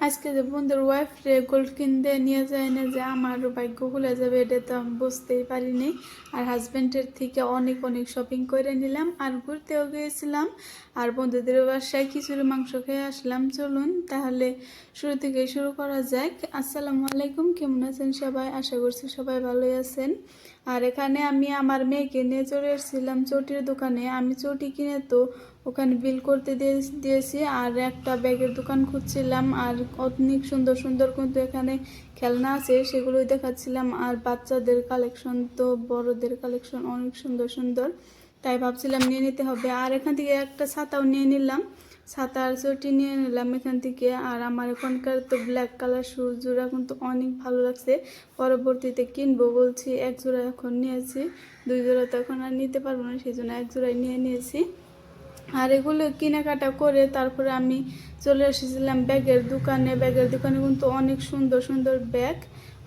আজকে যে বন্ধুর ওয়াইফ রে গোল্ড কিনতে নিয়ে যায় না, যে আমার ভাগ্য খুলে যাবে এটা তো আমি বুঝতেই পারিনি। আর হাজব্যান্ডের থেকে অনেক অনেক শপিং করে নিলাম, আর ঘুরতেও গিয়েছিলাম, আর বন্ধুদের বাসায় খিচুড়ি মাংস খেয়ে আসলাম। চলুন তাহলে শুরু থেকে শুরু করা যাক। আসসালামু আলাইকুম, কেমন আছেন সবাই? আশা করছি সবাই ভালোই আছেন। আর এখানে আমি আমার মেয়েকে নিয়ে চলে এসেছিলাম চটির দোকানে। আমি চটি কিনে তো ওখানে বিল করতে দিয়েছি, আর একটা ব্যাগের দোকান খুঁজছিলাম, আর অনেক সুন্দর সুন্দর কিন্তু এখানে খেলনা আছে সেগুলোই দেখাচ্ছিলাম। আর বাচ্চাদের কালেকশন তো বড়দের কালেকশন অনেক সুন্দর সুন্দর, তাই ভাবছিলাম নিয়ে নিতে হবে। আর এখান থেকে একটা ছাতাও নিয়ে নিলাম, ছাতা আর চটি নিয়ে নিলাম এখান থেকে। আর আমার এখনকার তো ব্ল্যাক কালার শুজ জোড়া কিন্তু অনেক ভালো লাগছে, পরবর্তীতে কিনবো বলছি। এক জোড়া এখন নিয়েছি, দুই জোড়া তো এখন আর নিতে পারবো না, সেই জন্য এক জোড়াই নিয়ে নিয়েছি। আর এগুলো কেনাকাটা করে তারপরে আমি চলে এসেছিলাম ব্যাগের দোকানে। ব্যাগের দোকানে কিন্তু অনেক সুন্দর সুন্দর ব্যাগ,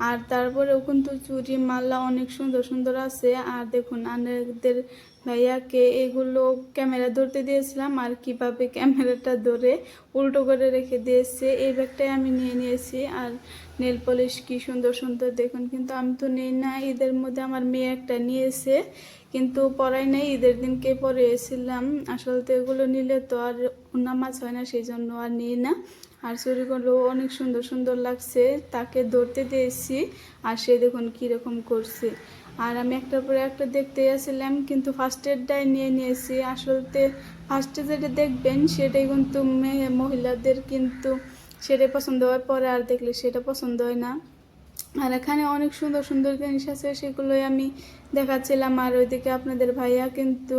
আর তারপরেও কিন্তু চুড়ি মালা অনেক সুন্দর সুন্দর আছে। আর দেখুন আমাদের ভাইয়াকে এগুলো ক্যামেরা ধরতে দিয়েছিলাম, আর কিভাবে ক্যামেরাটা ধরে উল্টো করে রেখে দিয়েছে, এই ব্যাগটাই আমি নিয়ে নিয়েছি। আর নেল পলিশ কি সুন্দর সুন্দর দেখুন, কিন্তু আমি তো নেই না। ঈদের মধ্যে আমার মেয়ে একটা নিয়েছে, কিন্তু পরাই নাই, ঈদের দিনকে পরে এসেছিলাম। আসলে তো এগুলো নিলে তো আর নামাজ হয় না, সেই জন্য আর নিই না। আর চুড়িগুলো অনেক সুন্দর সুন্দর লাগছে, তাকে ধরতে দিয়েছি, আর সে দেখুন কীরকম করছে। আর আমি একটার পরে একটা দেখতে আসছিলাম, কিন্তু ফার্স্টেরটাই নিয়ে নিয়েছি। আসলে ফার্স্টে যেটা দেখবেন সেটাই কিন্তু মহিলাদের কিন্তু সেটাই পছন্দ হয়, পরে আর দেখলে সেটা পছন্দ হয় না। আর এখানে অনেক সুন্দর সুন্দর জিনিস আছে, সেগুলোই আমি দেখাচ্ছিলাম। আর ওইদিকে আপনাদের ভাইয়া কিন্তু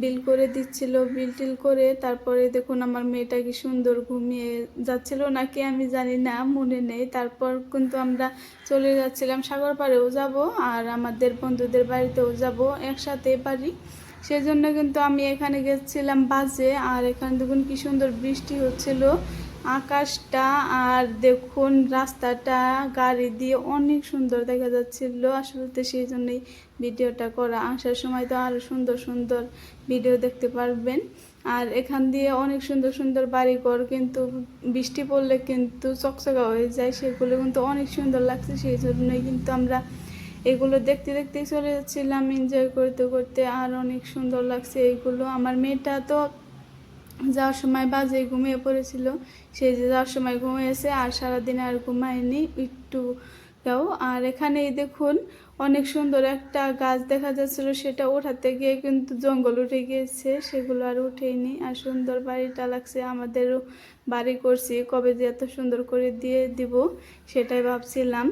বিল করে দিচ্ছিল, বিল টিল করে তারপরে দেখুন আমার মেয়েটা কি সুন্দর ঘুমিয়ে যাচ্ছিল নাকি আমি জানি না, মনে নেই। তারপর কিন্তু আমরা চলে যাচ্ছিলাম সাগর পাড়েও যাব, আর আমাদের বন্ধুদের বাড়িতেও যাব একসাথে বাড়ি, সেজন্য কিন্তু আমি এখানে গেছিলাম বাজে। আর এখানে দেখুন কি সুন্দর বৃষ্টি হচ্ছিল, আকাশটা আর দেখুন রাস্তাটা গাড়ি দিয়ে অনেক সুন্দর দেখা যাচ্ছিল। আসলে সেই জন্যই ভিডিওটা করা, আসার সময় তো আরও সুন্দর সুন্দর ভিডিও দেখতে পারবেন। আর এখান দিয়ে অনেক সুন্দর সুন্দর বাড়িঘর কিন্তু বৃষ্টি পড়লে কিন্তু চকচকা হয়ে যায়, সেগুলো কিন্তু অনেক সুন্দর লাগছে, সেই জন্যই কিন্তু আমরা এগুলো দেখতে দেখতেই চলে যাচ্ছিলাম, এনজয় করতে করতে। আর অনেক সুন্দর লাগছে এইগুলো। আমার মেয়েটা তো যাওয়ার সময় বাজে ঘুমিয়ে পড়েছিল, সেই যে যাওয়ার সময় ঘুমিয়েছে, আর সারাদিন আর ঘুমায়নি একটু যাও। আর এখানেই দেখুন অনেক সুন্দর একটা গাছ দেখা যাচ্ছিল, সেটা ওঠাতে গিয়ে কিন্তু জঙ্গল উঠে গিয়েছে, সেগুলো আর উঠেইনি। আর সুন্দর বাড়িটা লাগছে, আমাদেরও বাড়ি করছি, কবে যে এত সুন্দর করে দিয়ে দিব সেটাই ভাবছিলাম।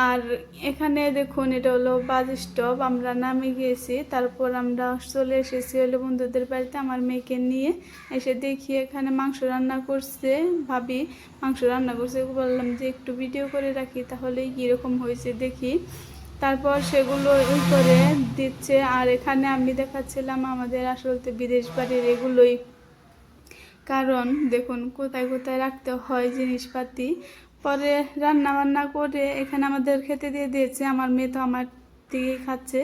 আর এখানে দেখুন এটা হলো বাস স্টপ, আমরা নামে গিয়েছি, তারপর আমরা চলে এসেছি হলো বন্ধুদের বাড়িতে আমার মেয়েকে নিয়ে। এসে দেখি এখানে মাংস রান্না করছে, ভাবি মাংস রান্না করছে, বললাম যে একটু ভিডিও করে রাখি তাহলেই কীরকম হয়েছে দেখি। তারপর সেগুলো করে দিচ্ছে। আর এখানে আমি দেখাচ্ছিলাম আমাদের আসলে বিদেশ বাড়ির এগুলোই, কারণ দেখুন কোথায় কোথায় রাখতে হয় জিনিসপাতি। পরে রান্না বান্না করে এখানে আমাদের খেতে দিয়ে দিয়েছে, আমার মেয়ে তো আমার দিকেই খাচ্ছে,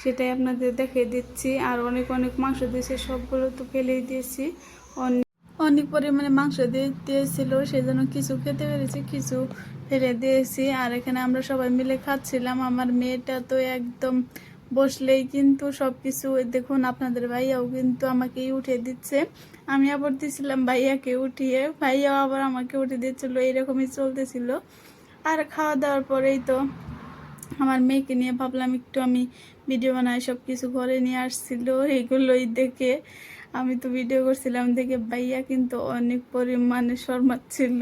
সেটাই আপনাদের দেখিয়ে দিচ্ছি। আর অনেক অনেক মাংস দিয়েছে, সবগুলো তো ফেলেই দিয়েছি, অনেক অনেক পরিমাণে মাংস দিয়েছিল, সেই জন্য কিছু খেতে পেরেছি, কিছু ফেলে দিয়েছি। আর এখানে আমরা সবাই মিলে খাচ্ছিলাম। আমার মেয়েটা তো একদম বসলেই কিন্তু সব কিছু, দেখুন আপনাদের ভাইয়াও কিন্তু আমাকেই উঠিয়ে দিচ্ছে, আমি আবার দিছিলাম ভাইয়াকে উঠিয়ে, ভাইয়াও আবার আমাকে উঠিয়ে দিচ্ছিল, এইরকমই চলতেছিল। আর খাওয়া দাওয়ার পরেই তো আমার মেয়েকে নিয়ে ভাবলাম একটু আমি ভিডিও বানাই, সব কিছু ঘরে নিয়ে আসছিল, এইগুলোই দেখে আমি তো ভিডিও করছিলাম, দেখে ভাইয়া কিন্তু অনেক পরিমাণে শর্মাচ্ছিল।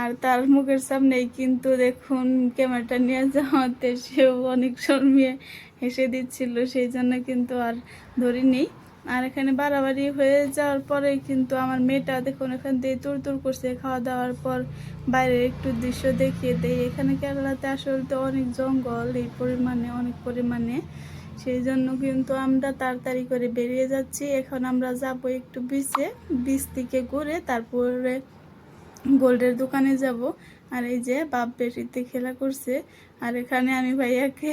আর তার মুখের সামনেই কিন্তু দেখুন ক্যামেরাটা নিয়ে যাওয়াতে সেও অনেক শর্মিয়ে হেসে দিচ্ছিল, সেই জন্য কিন্তু আর ধরিনি। আর এখানে বাড়াবাড়ি হয়ে যাওয়ার পরে কিন্তু আমার মেয়েটা দেখুন এখান থেকে তুর তুর করছে। খাওয়া দাওয়ার পর বাইরের একটু দৃশ্য দেখিয়ে দেয়। এখানে কেরালাতে আসলে তো অনেক জঙ্গল, এই পরিমাণে অনেক পরিমাণে, সেই জন্য কিন্তু আমরা তাড়াতাড়ি করে বেরিয়ে যাচ্ছি। এখন আমরা যাব একটু বিচে, বিচ থেকে ঘুরে তারপরে গোল্ডের দোকানে যাব। আর এই যে বাপ বেটিতে খেলা করছে। আর এখানে আমি ভাইয়াকে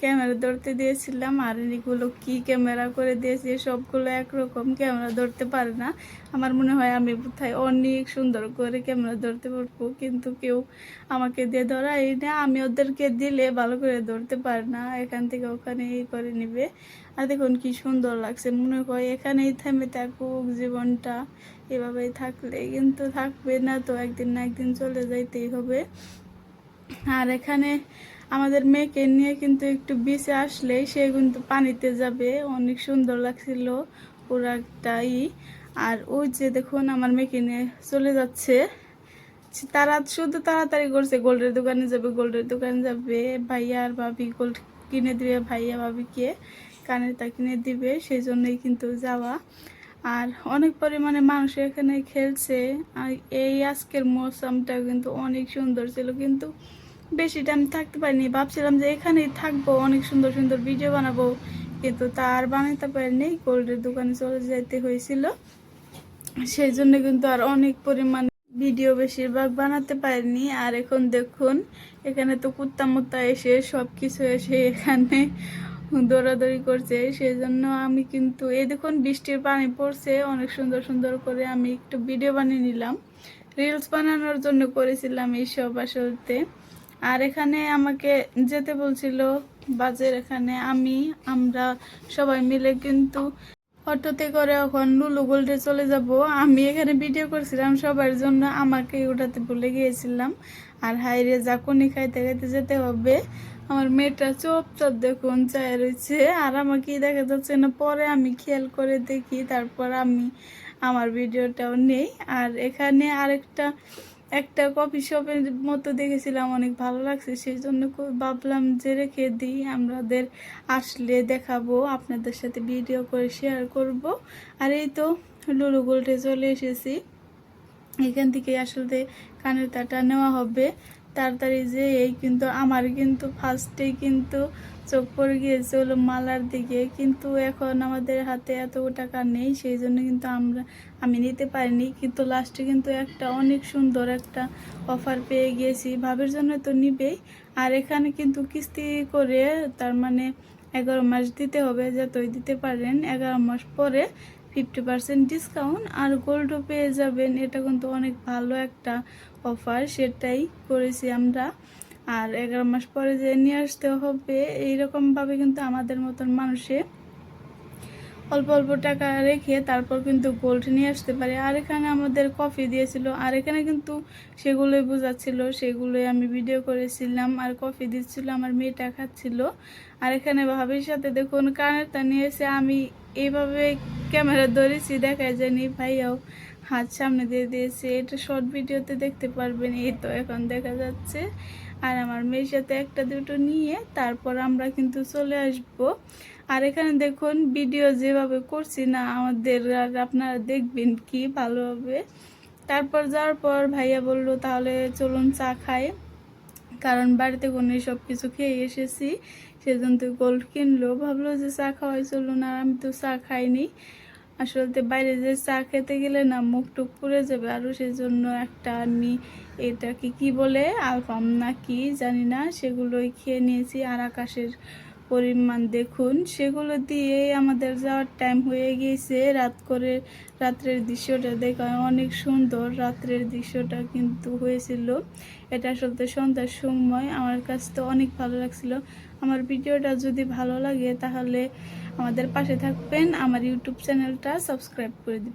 ক্যামেরা ধরতে দিয়েছিলাম, আর এগুলো কি ক্যামেরা করে দিয়েছি, সবগুলো একরকম, ক্যামেরা ধরতে পারে না। আমার মনে হয় আমি কোথায় অনেক সুন্দর করে ক্যামেরা ধরতে পারবো, কিন্তু কেউ আমাকে দিয়ে ধরাই না। আমি ওদেরকে দিলে ভালো করে ধরতে পারে না, এখান থেকে ওখানে এই করে নিবে। আর দেখুন কি সুন্দর লাগছে, মনে হয় এখানেই থেমে থাকুক জীবনটা, এভাবেই থাকলে কিন্তু থাকবে না, তো একদিন না একদিন চলে যাইতেই হবে। আর এখানে আমাদের মেয়েকে নিয়ে কিন্তু একটু বিচে আসলেই সে কিন্তু পানিতে যাবে, অনেক সুন্দর লাগছিল পুরো একটাই। আর ওই যে দেখুন আমার মেয়েকে নিয়ে চলে যাচ্ছে, তারা শুধু তাড়াতাড়ি করছে গোল্ডের দোকানে যাবে, গোল্ডের দোকানে যাবে। ভাইয়া আর ভাবি গোল্ড কিনে দিবে, ভাইয়া ভাবিকে কানের তা কিনে দিবে, সেই জন্যই কিন্তু যাওয়া। আর অনেক পরিমাণে মানুষ এখানে খেলছে। আর এই আজকের মৌসুমটা কিন্তু অনেক সুন্দর ছিল, কিন্তু বেশি টাইম থাকতে পারিনি। ভাবছিলাম যে এখানেই থাকবো, অনেক সুন্দর সুন্দর ভিডিও বানাবো, কিন্তু তার বানাতে পারিনি, গোল্ডের দোকানে চলে যেতে হয়েছিল। সেই জন্য কিন্তু আর অনেক পরিমাণে ভিডিও বেশিরভাগ বানাতে পারিনি। আর এখন দেখুন এখানে তো কুত্তা মুত্তা এসে সব কিছু এসে এখানে দৌড়াদৌড়ি করছে, সেই জন্য আমি কিন্তু এই দেখুন বৃষ্টির পানি পড়ছে অনেক সুন্দর সুন্দর করে। আমি একটু ভিডিও বানিয়ে নিলাম, রিলস বানানোর জন্য করেছিলাম এইসব আসলতে। আর এখানে আমাকে যেতে বলছিল বাজের এখানে, আমরা সবাই মিলে কিন্তু অটোতে করে এখন লুলু গোল্ডে চলে যাব। আমি এখানে ভিডিও করছিলাম সবার জন্য, আমাকে ওটাতে ভুলে গিয়েছিলাম। আর হাইরে জাকুনি খাইতে খাইতে যেতে হবে। আমার মেয়েটা চোপ চোপ দেখুন চায় রয়েছে, আর আমাকে দেখা যাচ্ছে না, পরে আমি খেয়াল করে দেখি, তারপর আমি আমার ভিডিওটাও নেই। আর এখানে একটা কফি শপের মতো দেখেছিলাম, অনেক ভালো লাগছে, সেই জন্য ভাবলাম যে রেখে দিই, আমাদের আসলে দেখাবো, আপনাদের সাথে ভিডিও করে শেয়ার করব। আর এই তো লুলু গোল্ডে চলে এসেছি, এখান থেকে আসলে কানের তাটা নেওয়া হবে তাড়াতাড়ি। যে এই কিন্তু আমার কিন্তু ফার্স্টেই কিন্তু চোখ পড়ে গিয়েছে হলো মালার দিকে, কিন্তু এখন আমাদের হাতে এত টাকা নেই, সেই জন্য কিন্তু আমি নিতে পারিনি। কিন্তু লাস্টে কিন্তু একটা অনেক সুন্দর একটা অফার পেয়ে গিয়েছি, ভাবের জন্য তো নিবেই। আর এখানে কিন্তু কিস্তি করে, তার মানে 11 মাস দিতে হবে, যতই দিতে পারেন 11 মাস পরে 50% ডিসকাউন্ট আর গোল্ডও পেয়ে যাবেন। এটা কিন্তু অনেক ভালো একটা অফার, সেটাই করেছি আমরা। আর 11 মাস পরে যে নিয়ে আসতে হবে, এইরকমভাবে কিন্তু আমাদের মতন মানুষে অল্প অল্প টাকা রেখে তারপর কিন্তু গোল্ড নিয়ে আসতে পারে। আর এখানে আমাদের কফি দিয়েছিল, আর এখানে কিন্তু সেগুলোই বোঝাচ্ছিল, সেগুলোই আমি ভিডিও করেছিলাম। আর কফি দিচ্ছিল, আমার মেয়েটা খাচ্ছিল। আর এখানে ভাবির সাথে দেখুন কানেরটা নিয়েছে, আমি এইভাবে ক্যামেরা ধরেছি দেখায় জানি, ভাইয়াও হাত সামনে দিয়ে দিয়েছে, এটা শর্ট ভিডিওতে দেখতে পারবেন, এই তো এখন দেখা যাচ্ছে। আর আমার মেয়ের সাথে একটা দুটো নিয়ে তারপর আমরা কিন্তু চলে আসব। আর এখানে দেখুন ভিডিও যেভাবে করছি না আমাদের, আর আপনারা দেখবেন কি ভালোভাবে। তারপর যাওয়ার পর ভাইয়া বলল তাহলে চলুন চা খাই, কারণ বাড়িতে কোনো সব কিছু খেয়ে এসেছি, সেজন্য তো গোল্ড কিনলো, ভাবলো যে চা খাওয়াই চলুন। আর আমি তো চা খাইনি, আসলে বাইরে যে চা খেতে গেলে না মুখ টুক পুড়ে যাবে, আরও সেই জন্য একটা আমি এটা কি বলে আলফাম না কি জানি না, সেগুলোই খেয়ে নিয়েছি। আর আকাশের পরিমাণ দেখুন, সেগুলো দিয়েই আমাদের যাওয়ার টাইম হয়ে গিয়েছে। রাত্রের দৃশ্যটা দেখা অনেক সুন্দর, রাত্রের দৃশ্যটা কিন্তু হয়েছিল, এটা আসলে সন্ধ্যার সময়। আমার কাছে তো অনেক ভালো লাগছিল। আমার ভিডিওটা যদি ভালো লাগে তাহলে আমাদের পাশে থাকবেন, আমার ইউটিউব চ্যানেলটা সাবস্ক্রাইব করে দিবেন।